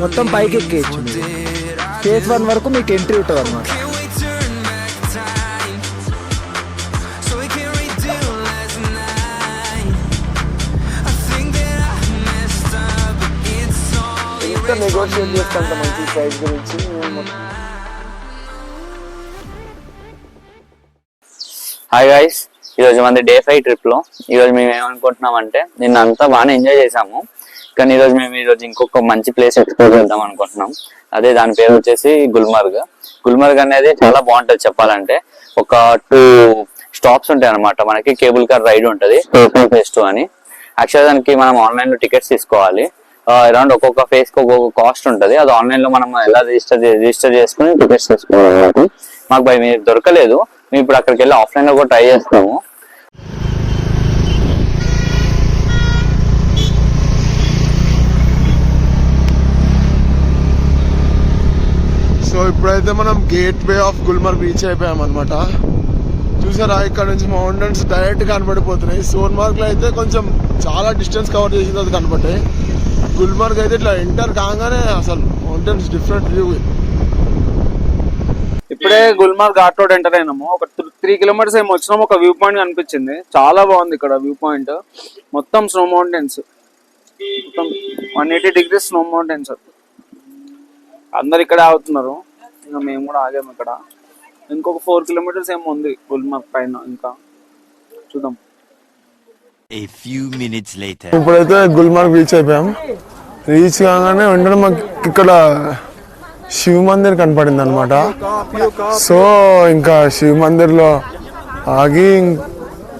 మొత్తం పైకి ఎక్కేయచ్చు. ఫేజ్ 1 వరకు మీకు ఎంట్రీ ఉంటుంది అన్నమాట. నెగోషియేట్ చేస్తాం మంచి ప్రైస్ గురించి. హాయ్ గైస్, ఈరోజు మంది డే 5 ట్రిప్ లో ఈరోజు మేము ఏమనుకుంటున్నామంటే, నిన్న అంతా బాగానే ఎంజాయ్ చేసాము, కానీ ఈరోజు మేము ఇంకొక మంచి ప్లేస్ ఎక్స్ప్లోర్ చేద్దాం అనుకుంటున్నాం. అదే దాని పేరు వచ్చేసి గుల్మర్గ్. గుల్మర్గ్ అనేది చాలా బాగుంటది చెప్పాలంటే. ఒక 2 స్టాప్స్ ఉంటాయి అనమాట. మనకి కేబుల్ కార్ రైడ్ ఉంటది ఫేజ్ 2 అని. యాక్చువల్ దానికి మనం ఆన్లైన్ లో టికెట్స్ తీసుకోవాలి. అరౌండ్ ఒక్కొక్క ఫేజ్ కి ఒక్కొక్క కాస్ట్ ఉంటది. అది ఆన్లైన్ లో మనం ఎలా రిజిస్టర్ చేసుకుని టికెట్స్ తీసుకోవాలి. మాకు బై మీరు దొరకలేదు. మేము ఇప్పుడు అక్కడికి వెళ్ళి ఆఫ్లైన్ లో కూడా ట్రై చేస్తాము. సో ఇప్పుడైతే మనం gate way of Gulmarg reach అయిపోయాం అనమాట. చూసారా, ఇక్కడ నుంచి మౌంటైన్స్ డైరెక్ట్ కనబడిపోతున్నాయి. సోన్మార్గ్ లో అయితే కొంచెం చాలా డిస్టెన్స్ కవర్ చేసిన తర్వాత కనబడ్డాయి. గుల్మర్గ్ అయితే ఇట్లా ఎంటర్ కాగానే అసలు మౌంటైన్స్ డిఫరెంట్ వ్యూ. ఇప్పుడే గుల్మర్గ్ ఘాట్ రోడ్ ఎంటర్ అయినాము. ఒక 3 కిలోమీటర్స్ ఏమో వచ్చినాము. ఒక వ్యూ పాయింట్ కనిపించింది, చాలా బాగుంది ఇక్కడ వ్యూ పాయింట్. మొత్తం స్నో మౌంటైన్స్, మొత్తం 180 degrees స్నో మౌంటైన్స్. అందరు ఇక్కడే ఆగుతున్నారు, ఇంకా మేము కూడా ఆగాము ఇక్కడ. ఇంకొక 4 కిలోమీటర్స్ ఏమో ఉంది గుల్మర్గ్ పైన, ఇంకా చూద్దాం. ఇప్పుడైతే గుల్మర్గ్ రీచ్ అయిపోయాం. రీచ్ కాగానే వెంటనే మాకు ఇక్కడ శివ మందిర్ కనపడింది అనమాట. సో ఇంకా శివ మందిర్లో ఆగి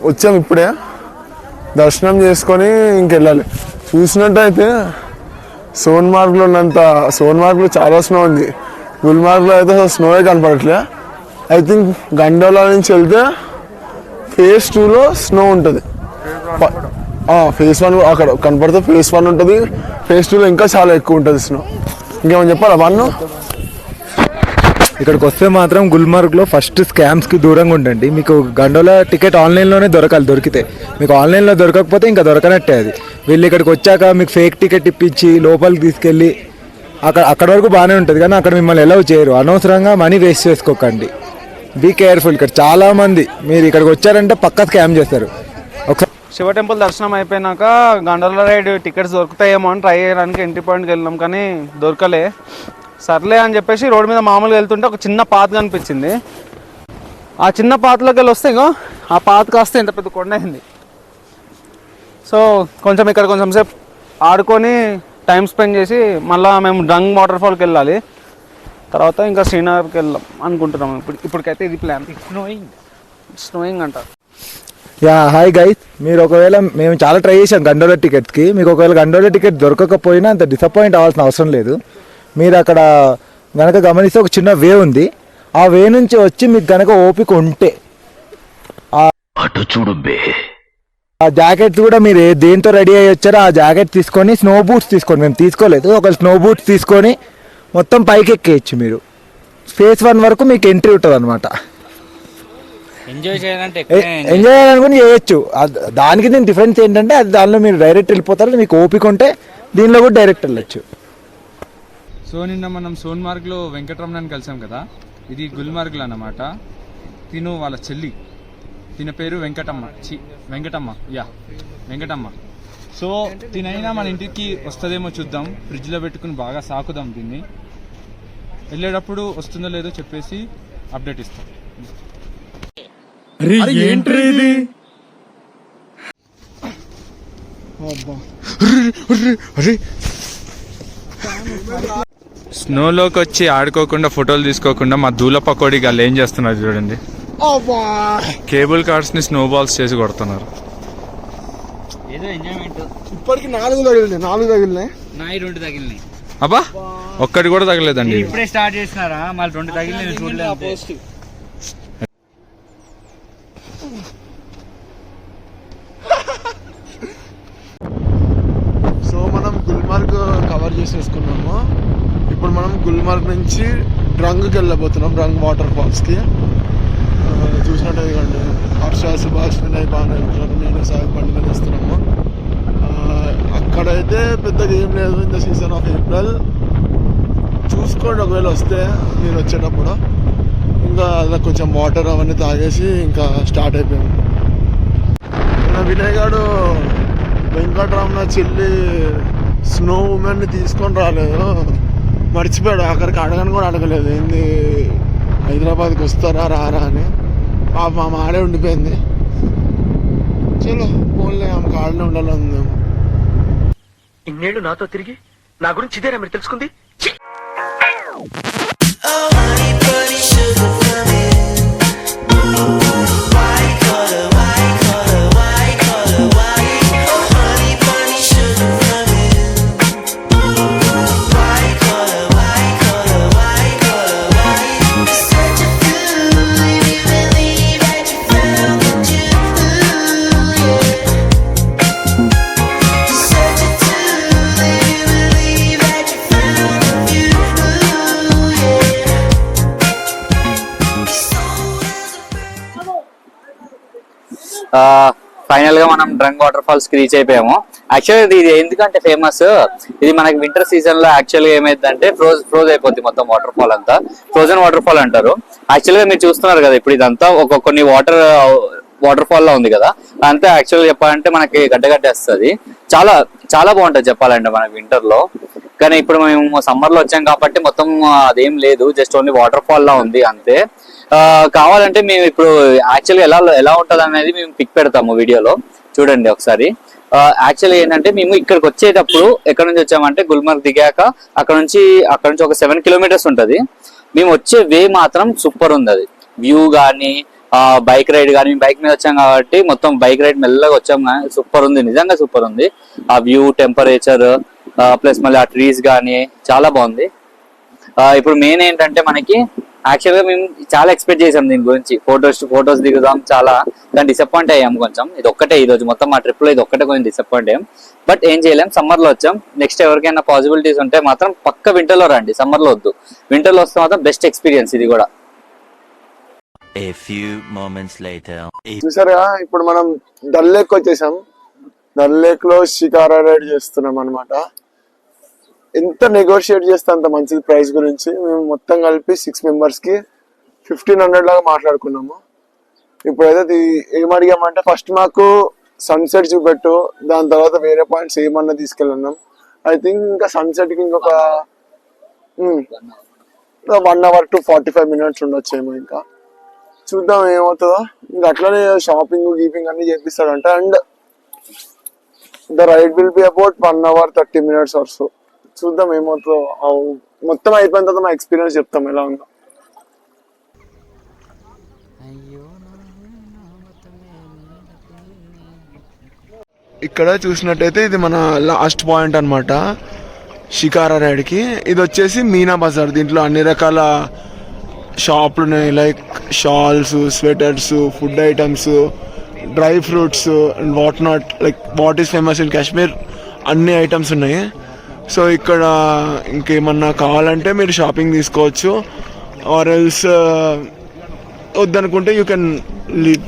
వచ్చాం. ఇప్పుడే దర్శనం చేసుకొని ఇంకెళ్ళాలి. చూసినట్టయితే సోన్మార్గ్లో ఉన్నంత సోన్మార్గ్లో చాలా స్నో ఉంది. గుల్మార్గ్లో అయితే అసలు స్నోయే కనపడట్లే. ఐ థింక్ గండోలా నుంచి వెళ్తే ఫేజ్ 2లో స్నో ఉంటుంది. ఫేజ్ 1 అక్కడ కనపడితే ఫేజ్ 1 ఉంటుంది. ఫేజ్ 2లో ఇంకా చాలా ఎక్కువ ఉంటుంది స్నో. ఇంకేమని చెప్పాలా వన్ను? ఇక్కడికి వస్తే మాత్రం గుల్మర్గ్లో ఫస్ట్ స్కామ్స్కి దూరంగా ఉండండి. మీకు గండోలా టికెట్ ఆన్లైన్లోనే దొరకాలి. దొరికితే మీకు ఆన్లైన్లో దొరకకపోతే ఇంకా దొరకనట్టే అది. వీళ్ళు ఇక్కడికి వచ్చాక మీకు ఫేక్ టికెట్ ఇప్పించి లోపలికి తీసుకెళ్ళి అక్కడ వరకు బాగానే ఉంటుంది, కానీ అక్కడ మిమ్మల్ని అలౌ చేయరు. అనవసరంగా మనీ వేస్ట్ చేసుకోకండి. Be careful. ఇక్కడ చాలా మంది మీరు ఇక్కడికి వచ్చారంటే పక్కా స్కామ్ చేస్తారు. ఒకసారి శివ టెంపుల్ దర్శనం అయిపోయినాక గండోలా రైడ్ టికెట్స్ దొరుకుతాయేమో అని ట్రై చేయడానికి ఎంట్రీ పాయింట్కి వెళ్ళినాం, కానీ దొరకలే. సర్లే అని చెప్పేసి రోడ్డు మీద మామూలుగా వెళ్తుంటే ఒక చిన్న పాత కనిపించింది. ఆ చిన్న పాతలోకి వెళ్ళి వస్తే ఇంకో ఆ పాత కాస్తే ఇంత పెద్ద కొండ అయింది. సో కొంచెం ఇక్కడ కొంచెం సేపు ఆడుకొని టైం స్పెండ్ చేసి మళ్ళీ మేము డంగ్ వాటర్ ఫాల్కి వెళ్ళాలి. తర్వాత ఇంకా శ్రీనగర్కి వెళ్దాం అనుకుంటున్నాం. ఇప్పటికైతే ఇది ప్లాన్. స్నోయింగ్ అంటారు. యా హాయ్ గైస్, మీరు ఒకవేళ మేము చాలా ట్రై చేసాం గండోలా టికెట్స్కి. మీకు ఒకవేళ గండోలా టికెట్ దొరకకపోయినా అంత డిసప్పాయింట్ అవ్వాల్సిన అవసరం లేదు. మీరు అక్కడ కనుక గమనిస్తే ఒక చిన్న వే ఉంది. ఆ వే నుంచి వచ్చి మీకు కనుక ఓపిక ఉంటే ఆ జాకెట్స్ కూడా మీరు దేంతో రెడీ అయ్యి వచ్చారో ఆ జాకెట్ తీసుకొని, స్నో బూట్స్ తీసుకోండి. మేము తీసుకోలేదు, ఒక స్నో బూట్స్ తీసుకొని మొత్తం పైకి ఎక్కేయచ్చు. మీరు ఫేజ్ 1 వరకు మీకు ఎంట్రీ ఉంటుంది అనమాట. ఎంజాయ్ చేయాలనుకుని చేయొచ్చు. దానికి దీని డిఫరెన్స్ ఏంటంటే అది దానిలో మీరు డైరెక్ట్ వెళ్ళిపోతారు. మీకు ఓపిక ఉంటే దీనిలో కూడా డైరెక్ట్ వెళ్ళొచ్చు. సో నిన్న మనం సోన్మార్గ్లో వెంకటరమణని కలిసాం కదా, ఇది గుల్మార్గ్లో అన్నమాట. తిను వాళ్ళ చెల్లి, తిన పేరు వెంకటమ్మ. వెంకటమ్మ. సో తినైనా మన ఇంటికి వస్తుందేమో చూద్దాం. ఫ్రిడ్జ్లో పెట్టుకుని బాగా సాకుదాం దీన్ని. వెళ్ళేటప్పుడు వస్తుందో లేదో చెప్పేసి అప్డేట్ ఇస్తాం. స్నోలోకి వచ్చి ఆడుకోకుండా ఫోటోలు తీసుకోకుండా మా దూల పకోడీ గాళ్ళు ఏం చేస్తున్నారు చూడండి. కేబుల్ కార్డ్స్ ని స్నో బాల్స్ చేసి కొడుతున్నారు. ఇప్పటికి 4 తగిలినాయి. అబ్బా, ఒక్కటి కూడా తగలేదండి. ఇప్పుడే స్టార్ట్ చేసినారా? మళ్ళీ 2 తగిలినాయి. సో మనం గుల్మర్గ్ కవర్ చేసేసుకున్నాము. ఇప్పుడు మనం గుల్మర్గ్ నుంచి డ్రంగ్కి వెళ్ళబోతున్నాం, డ్రంగ్ వాటర్ ఫాల్స్కి. చూసినట్టు హర్ష, సుభాష్, వినయ్, బాగా నేను సాగు పండుగ చేస్తున్నాము. ఇప్పుడైతే పెద్దగా ఏం లేదు in the season of April. చూసుకోండి ఒకవేళ వస్తే నేను వచ్చేటప్పుడు. ఇంకా అలా కొంచెం వాటర్ అవన్నీ తాగేసి ఇంకా స్టార్ట్ అయిపోయాము. వినయ్ గారు వెంకటరమణ చెల్లి స్నో ఉమెన్ని తీసుకొని రాలేదు, మర్చిపోయాడు. అక్కడికి అడగని కూడా అడగలేదు ఏంది హైదరాబాద్కి వస్తారా రారా అని. పాప మా ఆడే ఉండిపోయింది. చలో ఫోన్లే ఆమెకు ఆడనే ఉండాలని మేము. ఇన్నేళ్ళు నాతో తిరిగి నా గురించి ఇదేనా మీరు తెలుసుకుంది? ఫైనల్ గా మనం డ్రంక్ వాటర్ ఫాల్స్ కి రీచ్ అయిపోయాము. యాక్చువల్లీ ఇది ఎందుకంటే ఫేమస్, ఇది మనకి వింటర్ సీజన్ లో యాక్చువల్ గా ఏమైందంటే ఫ్రోజ్ అయిపోద్ది మొత్తం వాటర్ ఫాల్ అంతా. ఫ్రోజన్ వాటర్ ఫాల్ అంటారు. యాక్చువల్ గా మీరు చూస్తున్నారు కదా ఇప్పుడు ఇదంతా కొన్ని వాటర్ ఫాల్ లో ఉంది కదా, అంతా యాక్చువల్ చెప్పాలంటే మనకి గడ్డగట్టేస్తుంది. చాలా చాలా బాగుంటది చెప్పాలంటే మనకి వింటర్ లో. కానీ ఇప్పుడు మేము సమ్మర్ లో వచ్చాం కాబట్టి మొత్తం అదేం లేదు, జస్ట్ ఓన్లీ వాటర్ ఫాల్ లా ఉంది అంతే. కావాలంటే మేము ఇప్పుడు యాక్చువల్గా ఎలా ఉంటది అనేది మేము పిక్ పెడతాము వీడియోలో, చూడండి ఒకసారి. యాక్చువల్లీ ఏంటంటే మేము ఇక్కడికి వచ్చేటప్పుడు ఎక్కడ నుంచి వచ్చామంటే గుల్మర్గ్ దిగాక అక్కడ నుంచి ఒక 7 కిలోమీటర్స్ ఉంటది. మేము వచ్చే వే మాత్రం సూపర్ ఉంది. అది వ్యూ కానీ బైక్ రైడ్ కానీ, బైక్ మీద వచ్చాం కాబట్టి మొత్తం బైక్ రైడ్ మెల్లగా వచ్చాం కానీ సూపర్ ఉంది, నిజంగా సూపర్ ఉంది. ఆ వ్యూ, టెంపరేచర్ ప్లస్ మళ్ళీ ఆ ట్రీస్ కానీ చాలా బాగుంది. ఇప్పుడు మెయిన్ ఏంటంటే మనకి యాక్చువల్ గా మేము చాలా ఎక్స్పెక్ట్ చేసాం దీని గురించి, ఫొటోస్ దిగుదాం చాలా, కానీ డిసప్పాయింట్ అయ్యాం కొంచెం. ఇది ఒక్కటే ఈ రోజు మొత్తం మా ట్రిప్ లో ఇది ఒక్కటే కొంచెం డిసప్పాయింట్ అయ్యాం. బట్ ఏం చేయలేం, సమ్మర్ లో వచ్చాం. నెక్స్ట్ ఎవరికైనా పాసిబిలిటీస్ ఉంటే మాత్రం పక్క వింటర్ లో రండి, సమ్మర్ లో వద్దు. వింటర్ లో వస్తే మాత్రం బెస్ట్ ఎక్స్పీరియన్స్ ఇది కూడా. A few moments later. చూసారా ఇప్పుడు మనం డల్ లేక్ వచ్చేసాం. డల్ లేక్ లో షికారా రైడ్ చేస్తున్నాం అనమాట. ఎంత నెగోషియేట్ చేస్తే అంత మంచిది ప్రైస్ గురించి. మేము మొత్తం కలిపి 6 మెంబర్స్ కి 1500 లాగా మాట్లాడుకున్నాము. ఇప్పుడైతే ఏం అడిగామంటే ఫస్ట్ మాకు సన్సెట్ చూపెట్టు, దాని తర్వాత వేరే పాయింట్స్ ఏమన్నా తీసుకెళ్ళన్నాం. ఐ థింక్ ఇంకా సన్సెట్ కి ఇంకొక 1 hour to 45 minutes ఉండొచ్చేమో. ఇంకా చూద్దాం ఏమవుతుందో. ఇంకా అట్లనే షాపింగ్ గీపింగ్ అన్ని చేపిస్తాడంట. And the ride will be about 1 hour 30 minutes or so. చూద్దాం ఏమవుతుందో. మొత్తం అయిపోయిన తర్వాత మా ఎక్స్పీరియన్స్ చెప్తాం ఎలా ఉందో. ఇక్కడ చూసినట్టయితే ఇది మన లాస్ట్ పాయింట్ అన్నమాట షికారా రైడ్ కి. ఇది వచ్చేసి మీనా బజార్. దీంట్లో అన్ని రకాల షాపులు ఉన్నాయి, like shawls, sweaters, food items, dry fruits and what not, like what is famous in Kashmir అన్ని ఐటమ్స్ ఉన్నాయి. సో ఇక్కడ ఇంకేమన్నా కావాలంటే మీరు షాపింగ్ తీసుకోవచ్చు, ఆర్ ఎల్స్ వద్దనుకుంటే యూ కెన్ లీవ్.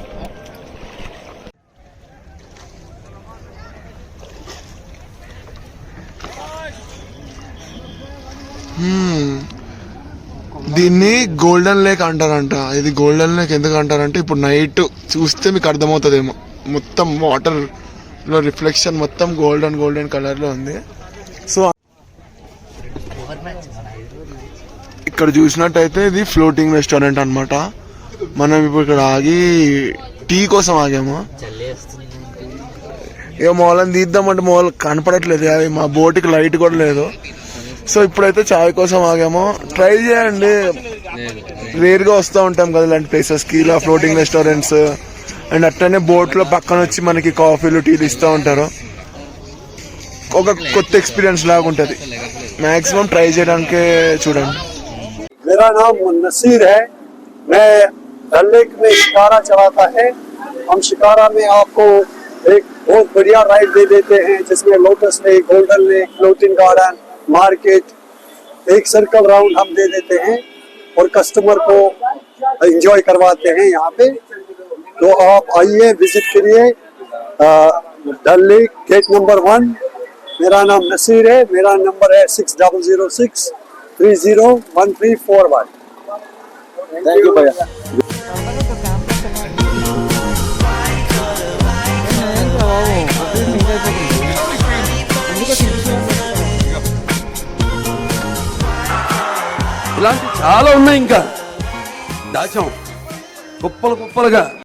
దీన్ని గోల్డెన్ లేక్ అంటారంట. ఇది గోల్డెన్ లేక్ ఎందుకు అంటారంటే ఇప్పుడు నైట్ చూస్తే మీకు అర్థమవుతుందేమో, మొత్తం వాటర్ లో రిఫ్లెక్షన్ మొత్తం గోల్డెన్ కలర్ లో ఉంది. సో ఇక్కడ చూసినట్టయితే ఇది ఫ్లోటింగ్ రెస్టారెంట్ అన్నమాట. మనం ఇప్పుడు ఇక్కడ ఆగి టీ కోసం ఆగాము. ఇక మొదలని తీద్దామంటే మొదలు కనపడట్లేదు, మా బోట్కి లైట్ కూడా లేదు. సో ఇప్పుడైతే చాయ్ కోసం ఆగాము. ట్రై చేయండి, రేర్గా వస్తూ ఉంటాం కదా ఇలాంటి ప్లేసెస్కి, ఇలా ఫ్లోటింగ్ రెస్టారెంట్స్. అండ్ అట్లనే బోట్లో పక్కన వచ్చి మనకి కాఫీలు టీలు ఇస్తూ ఉంటారు. ఒక కొత్త ఎక్స్పీరియన్స్ లాగా ఉంటుంది. मैक्सिमम ट्राई చేయడానికే చూడండి. मेरा नाम नसीर है, मैं डल लेक में शिकारा चलाता है. हम शिकारा में आपको एक बहुत बढ़िया राइड दे देते हैं जिसमें lotus lake, golden lake, floating garden, market, एक सर्कल राउंड हम दे देते हैं और कस्टमर को एंजॉय करवाते हैं यहाँ पे. तो आप आइए, विजिट करिए डल लेक, गेट नंबर 1, मेरा नाम नसीर है, मेरा नंबर है 6006301341। थैंक यू भैया। ఇలాంటి చాలా ఉన్నాయి ఇంకా దాచాం కుప్పలు కుప్పలుగా